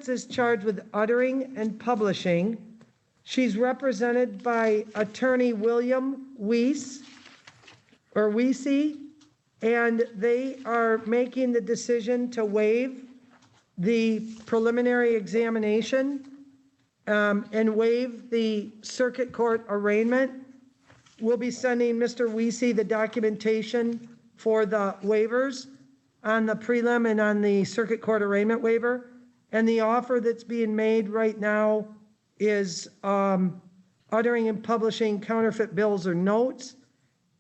Kravitz is charged with uttering and publishing. She's represented by attorney William Weesey, and they are making the decision to waive the preliminary examination and waive the circuit court arraignment. We'll be sending Mr. Weesey the documentation for the waivers on the prelim and on the circuit court arraignment waiver. And the offer that's being made right now is uttering and publishing counterfeit bills or notes,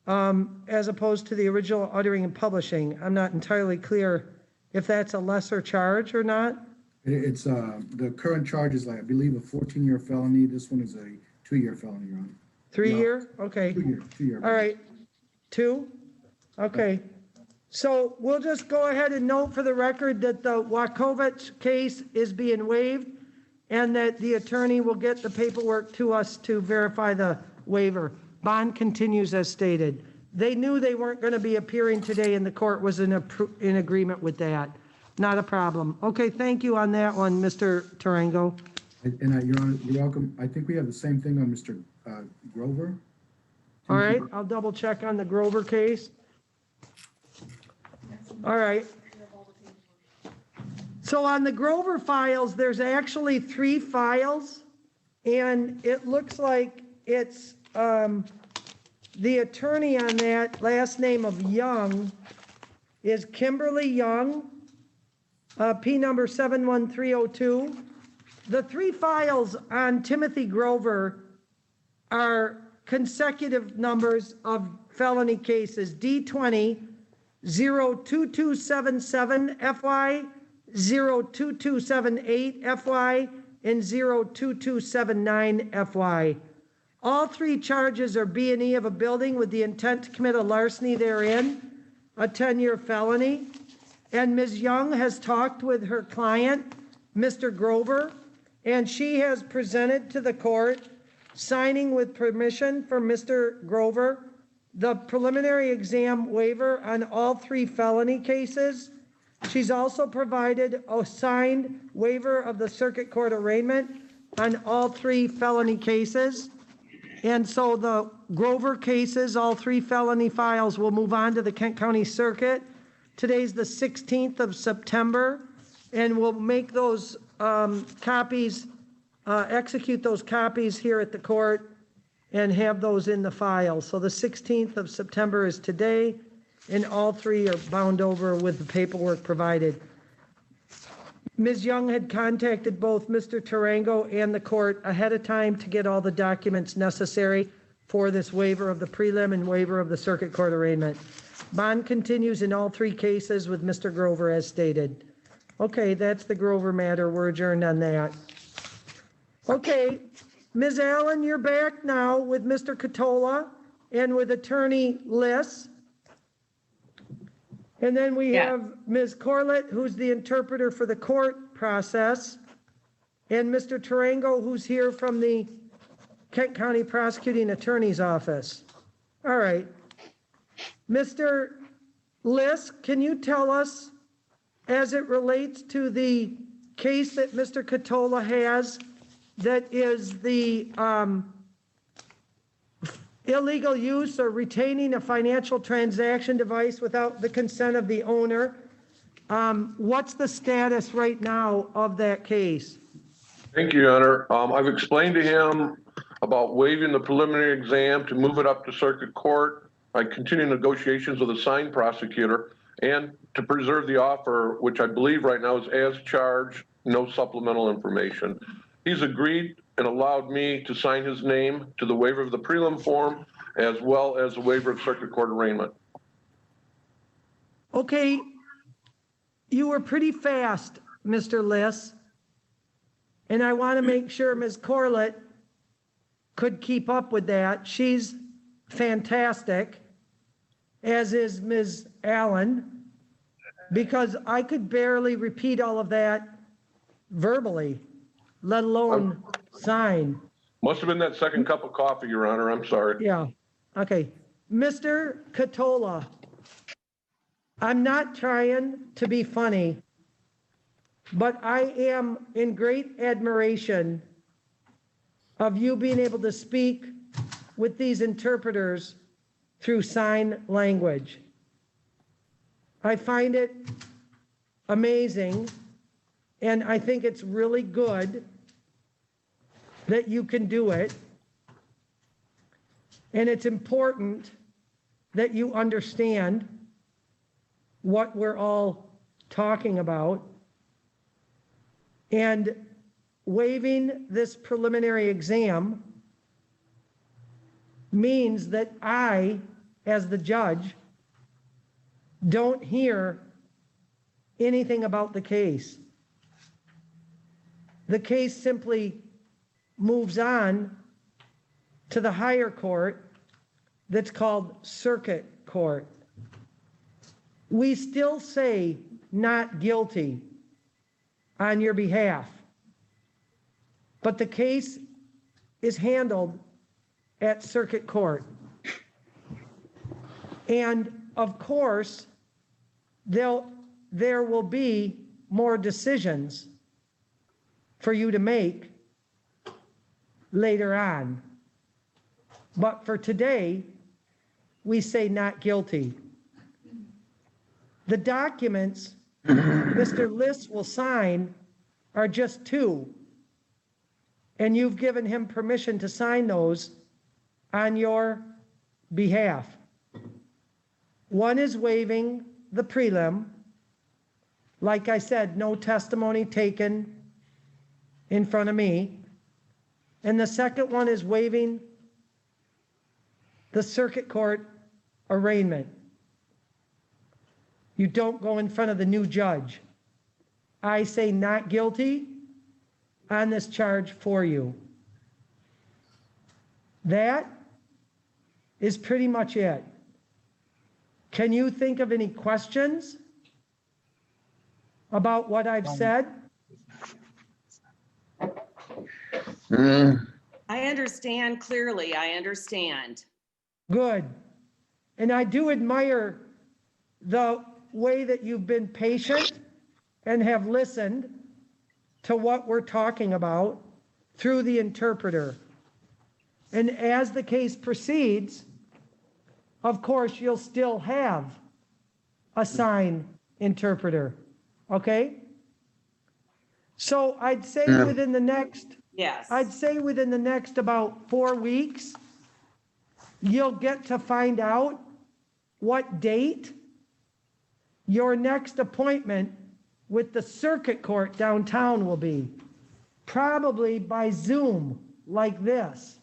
as opposed to the original uttering and publishing. I'm not entirely clear if that's a lesser charge or not. It's the current charge is, like, I believe, a 14-year felony. This one is a 2-year felony, Your Honor. 3-year? Okay. 2-year. All right. 2? Okay. So we'll just go ahead and note for the record that the Wachowicz case is being waived and that the attorney will get the paperwork to us to verify the waiver. Bond continues as stated. They knew they weren't going to be appearing today and the court was in agreement with that. Not a problem. Okay, thank you on that one, Mr. Tarango. And Your Honor, you're welcome. I think we have the same thing on Mr. Grover. All right, I'll double check on the Grover case. All right. So on the Grover files, there's actually 3 files, and it looks like it's the attorney on that, last name of Young, is Kimberly Young, P number 71302. The 3 files on Timothy Grover are consecutive numbers of felony cases: D20 02277 FY, 02278 FY, and 02279 FY. All 3 charges are B&E of a building with the intent to commit a larceny therein, a 10-year felony. And Ms. Young has talked with her client, Mr. Grover, and she has presented to the court, signing with permission from Mr. Grover, the preliminary exam waiver on all 3 felony cases. She's also provided a signed waiver of the circuit court arraignment on all 3 felony cases. And so the Grover cases, all 3 felony files, will move on to the Kent County Circuit. Today's the 16th of September, and we'll make those copies, execute those copies here at the court and have those in the file. So the 16th of September is today, and all 3 are bound over with the paperwork provided. Ms. Young had contacted both Mr. Tarango and the court ahead of time to get all the documents necessary for this waiver of the prelim and waiver of the circuit court arraignment. Bond continues in all 3 cases with Mr. Grover as stated. Okay, that's the Grover matter. We're adjourned on that. Okay, Ms. Allen, you're back now with Mr. Catola and with Attorney Liss. And then we have Ms. Corlett, who's the interpreter for the court process, and Mr. Tarango, who's here from the Kent County Prosecuting Attorney's Office. All right. Mr. Liss, can you tell us, as it relates to the case that Mr. Catola has, that is the illegal use or retaining a financial transaction device without the consent of the owner, what's the status right now of that case? Thank you, Your Honor. I've explained to him about waiving the preliminary exam to move it up to circuit court. I continue negotiations with the assigned prosecutor and to preserve the offer, which I believe right now is as charged, no supplemental information. He's agreed and allowed me to sign his name to the waiver of the prelim form as well as the waiver of circuit court arraignment. Okay, you were pretty fast, Mr. Liss, and I want to make sure Ms. Corlett could keep up with that. She's fantastic, as is Ms. Allen, because I could barely repeat all of that verbally, let alone sign. Must have been that second cup of coffee, Your Honor. I'm sorry. Yeah. Okay. Mr. Catola, I'm not trying to be funny, but I am in great admiration of you being able to speak with these interpreters through sign language. I find it amazing, and I think it's really good that you can do it. And it's important that you understand what we're all talking about. And waiving this preliminary exam means that I, as the judge, don't hear anything about the case. The case simply moves on to the higher court that's called circuit court. We still say not guilty on your behalf, but the case is handled at circuit court. And of course, there will be more decisions for you to make later on. But for today, we say not guilty. The documents Mr. List will sign are just two, and you've given him permission to sign those on your behalf. One is waiving the prelim. Like I said, no testimony taken in front of me. And the second one is waiving the circuit court arraignment. You don't go in front of the new judge. I say not guilty on this charge for you. That is pretty much it. Can you think of any questions about what I've said? I understand clearly. I understand. Good. And I do admire the way that you've been patient and have listened to what we're talking about through the interpreter. And as the case proceeds, of course, you'll still have a sign interpreter, okay? So I'd say within the next, Yes. I'd say within the next about 4 weeks, you'll get to find out what date your next appointment with the circuit court downtown will be. Probably by Zoom, like this.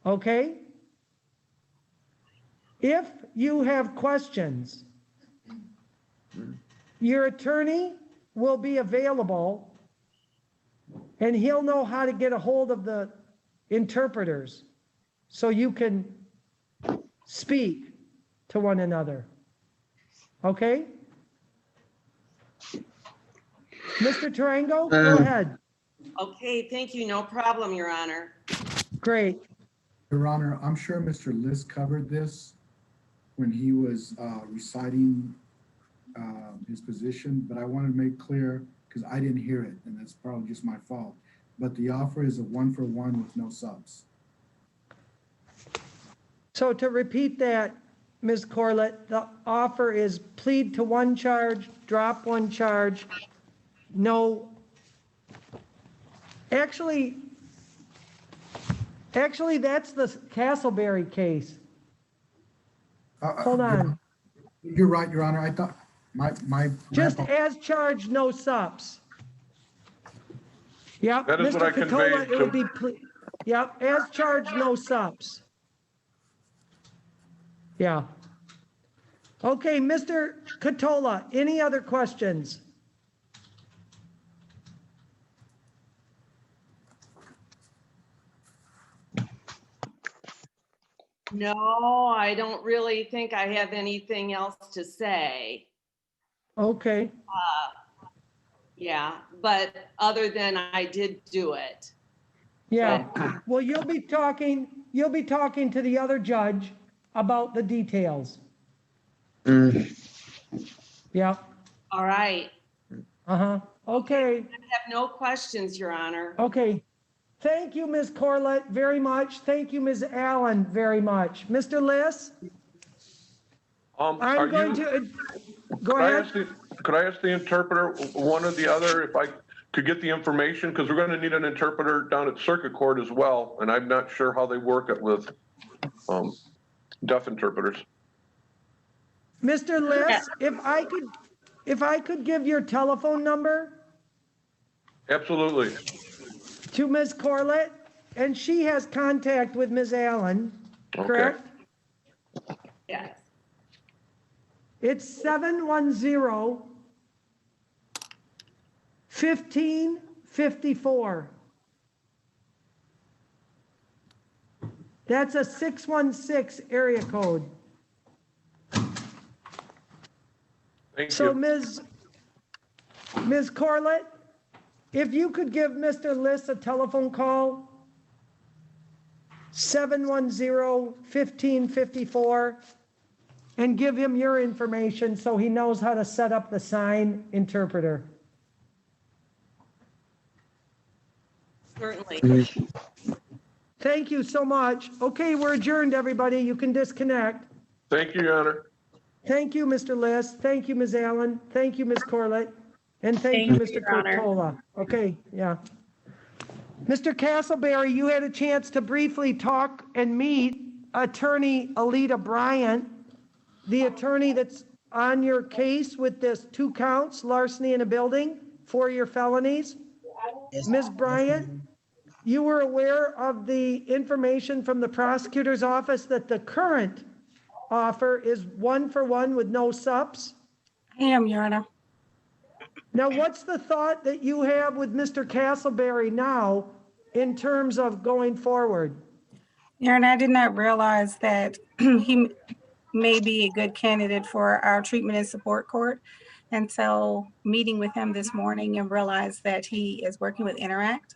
Okay? If you have questions, your attorney will be available and he'll know how to get a hold of the interpreters so you can speak to one another. Okay? Mr. Tarango, go ahead. Okay, thank you. No problem, Your Honor. Great. Your Honor, I'm sure Mr. List covered this when he was reciting his position, but I want to make clear, because I didn't hear it, and that's probably just my fault, but the offer is a 1-for-1 with no subs. So to repeat that, Ms. Corlett, the offer is plead to one charge, drop one charge, no. Actually, that's the Castleberry case. Hold on. You're right, Your Honor. I thought my Just as charged, no subs. Yep. That is what I Mr. Catola, conveyed it would to- be, yep, as charged, no subs. Yeah. Okay, Mr. Catola, any other questions? No, I don't really think I have anything else to say. Okay, Yeah, but other than I did do it. yeah. Well, you'll be talking to the other judge about the details. Yeah. All right. Okay, I have no questions, Your Honor. okay. Thank you, Ms. Corlett, very much. Thank you, Ms. Allen, very much. Mr. Liss, Are I'm going you, to, go could I ahead. ask could I ask the interpreter, one or the other, if I could get the information? Because we're going to need an interpreter down at circuit court as well, and I'm not sure how they work it with deaf interpreters. Mr. Liss, if I could give your telephone number Absolutely. to Ms. Corlett, and she has contact with Ms. Allen, Okay. correct? Yes. It's 710-1554. That's a 616 area code. Thank So you. Ms. Corlett, if you could give Mr. Liss a telephone call, 710-1554, and give him your information so he knows how to set up the sign interpreter. Certainly. Thank you so much. Okay, we're adjourned, everybody. You can disconnect. Thank you, Your Honor. Thank you, Mr. Liss. Thank you, Ms. Allen. Thank you, Ms. Corlett. And thank you, Mr. Your Honor. Curtola. Okay, yeah. Mr. Castleberry, you had a chance to briefly talk and meet Attorney Alita Bryant, the attorney that's on your case with this 2 counts, larceny in a building, 4-year felonies. Ms. Bryant, you were aware of the information from the prosecutor's office that the current offer is 1-for-1 with no subs? I am, Your Honor. Now, what's the thought that you have with Mr. Castleberry now in terms of going forward? Your Honor, I did not realize that he may be a good candidate for our treatment and support court until meeting with him this morning and realized that he is working with Interact.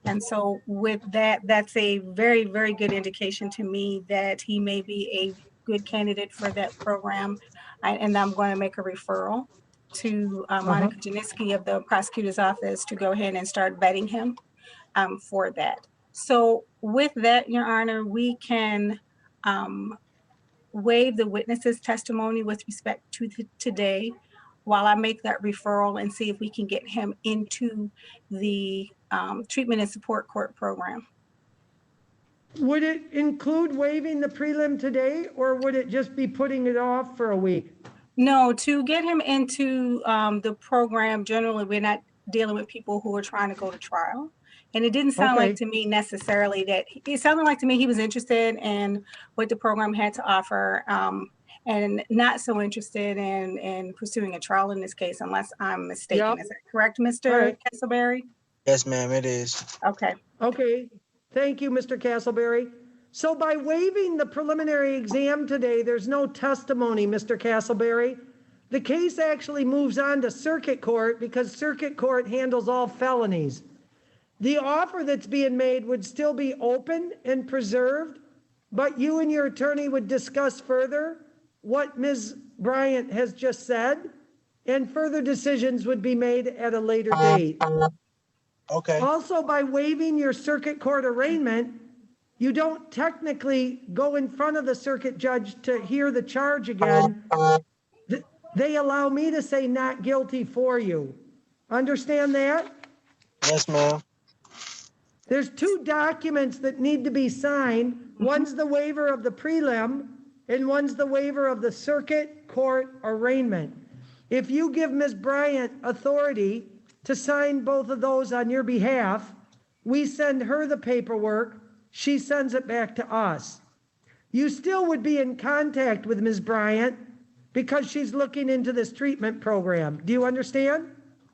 And so with that, that's a very, very good indication to me that he may be a good candidate for that program. And I'm going to make a referral to Monica Janiski of the prosecutor's office to go ahead and start vetting him for that. So with that, Your Honor, we can waive the witness's testimony with respect to today while I make that referral and see if we can get him into the treatment and support court program. Would it include waiving the prelim today, or would it just be putting it off for a week? No, to get him into the program, generally, we're not dealing with people who are trying to go to trial. And it didn't sound like to me necessarily that, it sounded like to me he was interested in what the program had to offer and not so interested in pursuing a trial in this case, unless I'm mistaken. Yep. Is that correct, Mr. Castleberry? Yes, ma'am, it is. Okay. Okay, thank you, Mr. Castleberry. So by waiving the preliminary exam today, there's no testimony, Mr. Castleberry. The case actually moves on to circuit court because circuit court handles all felonies. The offer that's being made would still be open and preserved, but you and your attorney would discuss further what Ms. Bryant has just said, and further decisions would be made at a later date. Okay, Also, by waiving your circuit court arraignment, you don't technically go in front of the circuit judge to hear the charge again. They allow me to say not guilty for you. Understand that? yes, ma'am. There's 2 documents that need to be signed. One's the waiver of the prelim, and one's the waiver of the circuit court arraignment. If you give Ms. Bryant authority to sign both of those on your behalf, we send her the paperwork, she sends it back to us. You still would be in contact with Ms. Bryant because she's looking into this treatment program. Do you understand?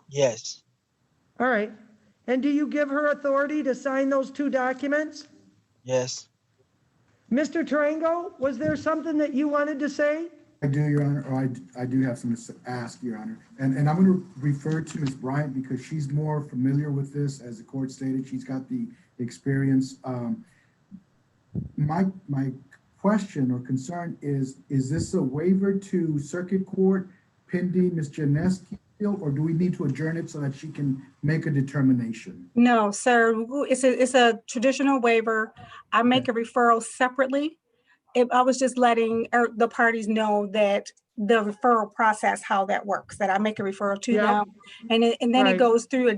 Yes, All right. And do you give her authority to sign those 2 documents? yes. Mr. Tarango, was there something that you wanted to say? I do, Your Honor, or I do have something to ask, Your Honor. And I'm going to refer to Ms. Bryant because she's more familiar with this, as the court stated. She's got the experience. My question or concern is this a waiver to circuit court pending Ms. Janeski appeal, or do we need to adjourn it so that she can make a determination? No, sir, it's a traditional waiver. I make a referral separately. If I was just letting the parties know that the referral process, how that works, that I make a referral to Yep. them. And then Right. it goes through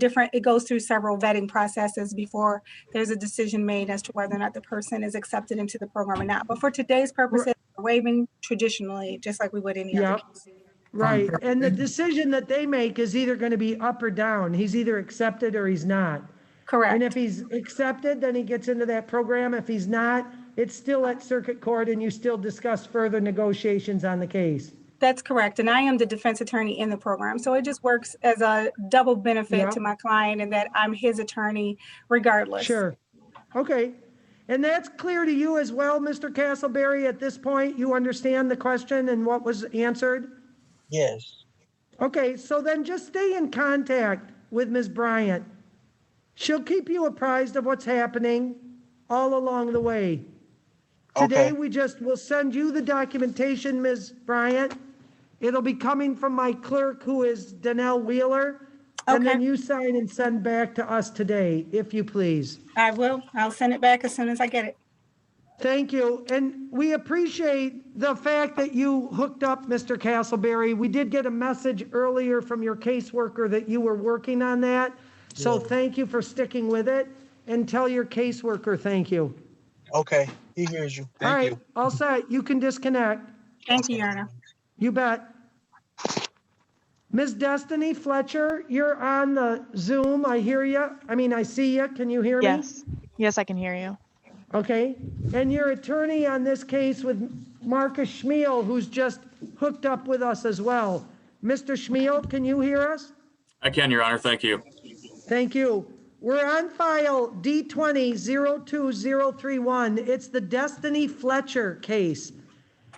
several vetting processes before there's a decision made as to whether or not the person is accepted into the program or not. But for today's purposes, we're waiving traditionally, just like we would any other Yep. case. Right, perfect. and the Thank you. decision that they make is either going to be up or down. He's either accepted or he's not. And if Correct. he's accepted, then he gets into that program. If he's not, it's still at circuit court and you still discuss further negotiations on the case. That's correct. And I am the defense attorney in the program. So it just works as a double benefit Yep. to my client and that I'm his attorney regardless. Sure. Okay. And that's clear to you as well, Mr. Castleberry, at this point? You understand the question and what was answered? Yes. Okay, so then just stay in contact with Ms. Bryant. She'll keep you apprised of what's happening all along the way. Today, Okay. we'll send you the documentation, Ms. Bryant. It'll be coming from my clerk, who is Danelle Wheeler. And then Okay. you sign and send back to us today, if you please. I will. I'll send it back as soon as I get it. Thank you. And we appreciate the fact that you hooked up, Mr. Castleberry. We did get a message earlier from your caseworker that you were working on that. So Yeah. thank you for sticking with it, and tell your caseworker thank you. Okay. He hears you. All right, all set. You can disconnect. Thank you, Your Honor. You bet. Ms. Destiny Fletcher, you're on the Zoom. I hear you. I see you. Can you hear me? Yes. Yes, I can hear you. Okay. And your attorney on this case with Marcus Schmiel, who's just hooked up with us as well. Mr. Schmiel, can you hear us? I can, Your Honor. Thank you. Thank you. We're on file D20-02031. It's the Destiny Fletcher case.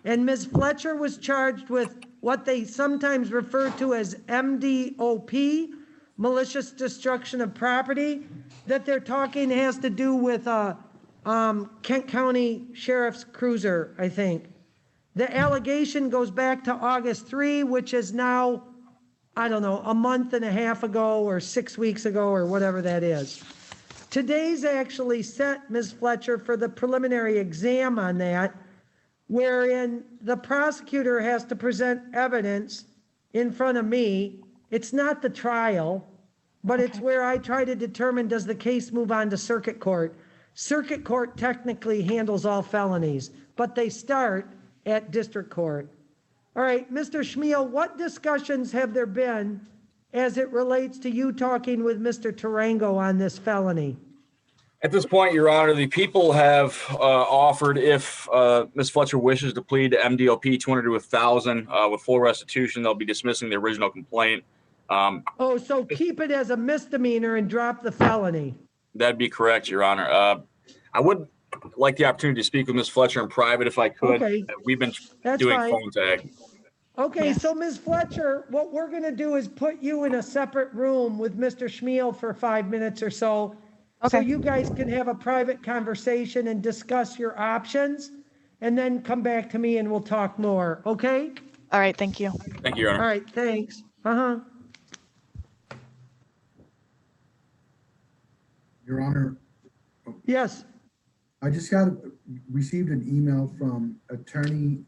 And Ms. Fletcher was charged with what they sometimes refer to as MDOP, malicious destruction of property, that they're talking has to do with Kent County Sheriff's Cruiser, I think. The allegation goes back to August 3, which is now, I don't know, a month and a half ago or 6 weeks ago or whatever that is. Today's actually set, Ms. Fletcher, for the preliminary exam on that, wherein the prosecutor has to present evidence in front of me. It's not the trial, but it's where I try to determine, does the case move on to circuit court? Circuit court technically handles all felonies, but they start at district court. All right, Mr. Schmiel, what discussions have there been as it relates to you talking with Mr. Tarango on this felony? At this point, Your Honor, the people have offered, if Ms. Fletcher wishes to plead to MDOP 200 to 1,000 with full restitution, they'll be dismissing the original complaint. Oh, so keep it as a misdemeanor and drop the felony. That'd be correct, Your Honor. I would like the opportunity to speak with Ms. Fletcher in private if I could. Okay. We've been That's doing fine. phone tag. Okay, Yes. so Ms. Fletcher, what we're going to do is put you in a separate room with Mr. Schmiel for 5 minutes or so. So Okay. you guys can have a private conversation and discuss your options, and then come back to me and we'll talk more, okay? All right. Thank you. Thank you, Your All Honor. right, thanks. Uh-huh. Your Honor, Yes, I just received an email from attorney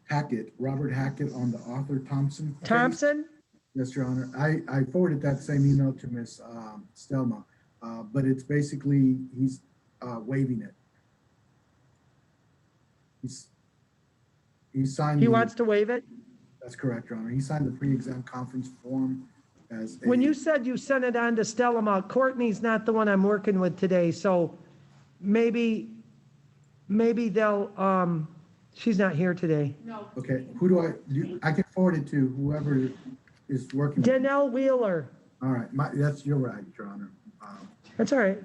Hackett, Robert Hackett, on the Arthur Thompson case. Thompson? Yes, Your Honor. I forwarded that same email to Ms. Stelma, but it's basically, he's waiving it. He signed. He wants to waive it? That's correct, Your Honor. He signed the pre-exam conference form as. When you said you sent it on to Stellama, Courtney's not the one I'm working with today, so maybe they'll, she's not here today. Okay, who do I can forward it to whoever is working. Danelle Wheeler. All right, you're right, Your Honor. That's all right.